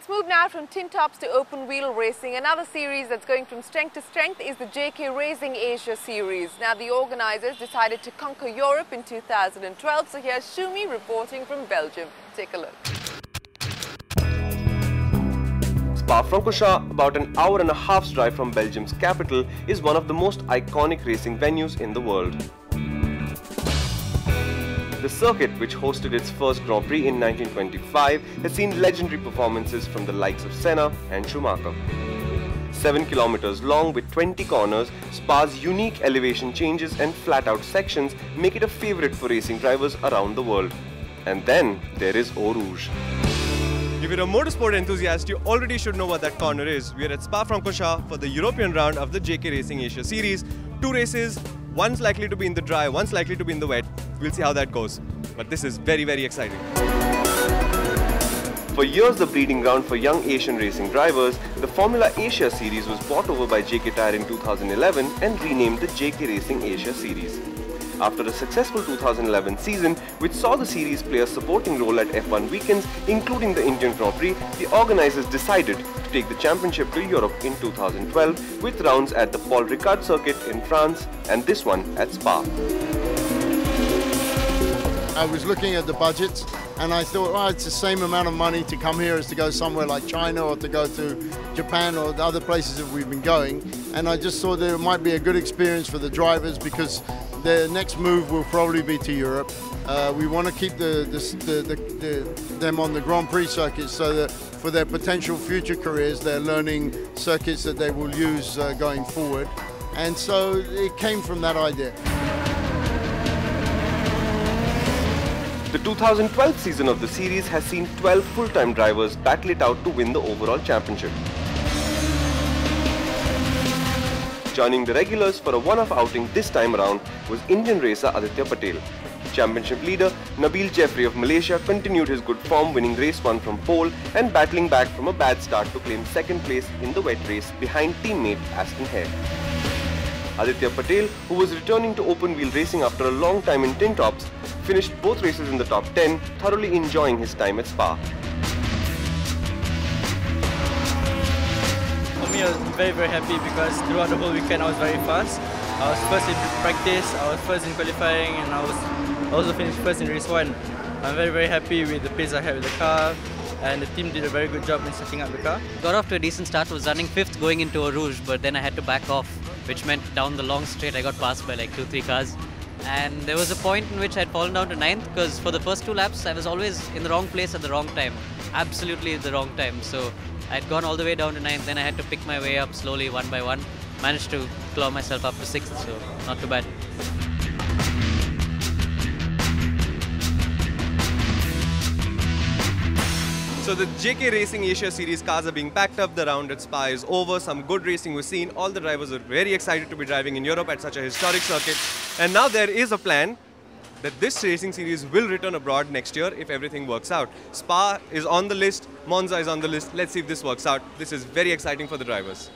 Let's move now from tin tops to open wheel racing. Another series that's going from strength to strength is the JK Racing Asia series. Now the organizers decided to conquer Europe in 2012, so here's Shumi reporting from Belgium. Take a look. Spa Francorchamps, about an hour and a half's drive from Belgium's capital, is one of the most iconic racing venues in the world. The circuit, which hosted its first Grand Prix in 1925, has seen legendary performances from the likes of Senna and Schumacher. 7 kilometers long with 20 corners, Spa's unique elevation changes and flat-out sections make it a favorite for racing drivers around the world. And then there is Eau Rouge. If you're a motorsport enthusiast, you already should know what that corner is. We are at Spa Francorchamps for the European round of the JK Racing Asia Series. 2 races, one's likely to be in the dry, one's likely to be in the wet. We'll see how that goes. But this is very, very exciting. For years the breeding ground for young Asian racing drivers, the Formula Asia Series was bought over by JK Tyre in 2011 and renamed the JK Racing Asia Series. After a successful 2011 season, which saw the series play a supporting role at F1 weekends, including the Indian Grand Prix, the organizers decided to take the championship to Europe in 2012 with rounds at the Paul Ricard Circuit in France and this one at Spa. I was looking at the budgets and I thought, oh, it's the same amount of money to come here as to go somewhere like China or to go to Japan or the other places that we've been going. And I just thought that it might be a good experience for the drivers because their next move will probably be to Europe. We want to keep them on the Grand Prix circuit so that for their potential future careers, they're learning circuits that they will use going forward. And so it came from that idea. The 2012 season of the series has seen 12 full-time drivers battle it out to win the overall championship. Joining the regulars for a one-off outing this time around was Indian racer Aditya Patel. Championship leader Nabil Jeffrey of Malaysia continued his good form, winning race 1 from pole and battling back from a bad start to claim second place in the wet race behind teammate Aston Hare. Aditya Patel, who was returning to open wheel racing after a long time in tin tops, finished both races in the top 10, thoroughly enjoying his time at Spa. For me, I was very happy because throughout the whole weekend I was very fast. I was first in practice, I was first in qualifying, and I was also finished first in race 1. I'm very happy with the pace I had with the car, and the team did a very good job in setting up the car. Got off to a decent start, was running 5th going into Eau Rouge, but then I had to back off, which meant down the long straight I got passed by like 2-3 cars. And there was a point in which I'd fallen down to 9th because for the first 2 laps I was always in the wrong place at the wrong time. Absolutely the wrong time. So I'd gone all the way down to 9th, then I had to pick my way up slowly one by one. Managed to claw myself up to 6th, so not too bad. So the JK Racing Asia Series cars are being packed up. The round at Spa is over. Some good racing was seen. All the drivers are very excited to be driving in Europe at such a historic circuit. And now there is a plan that this racing series will return abroad next year if everything works out. Spa is on the list. Monza is on the list. Let's see if this works out. This is very exciting for the drivers.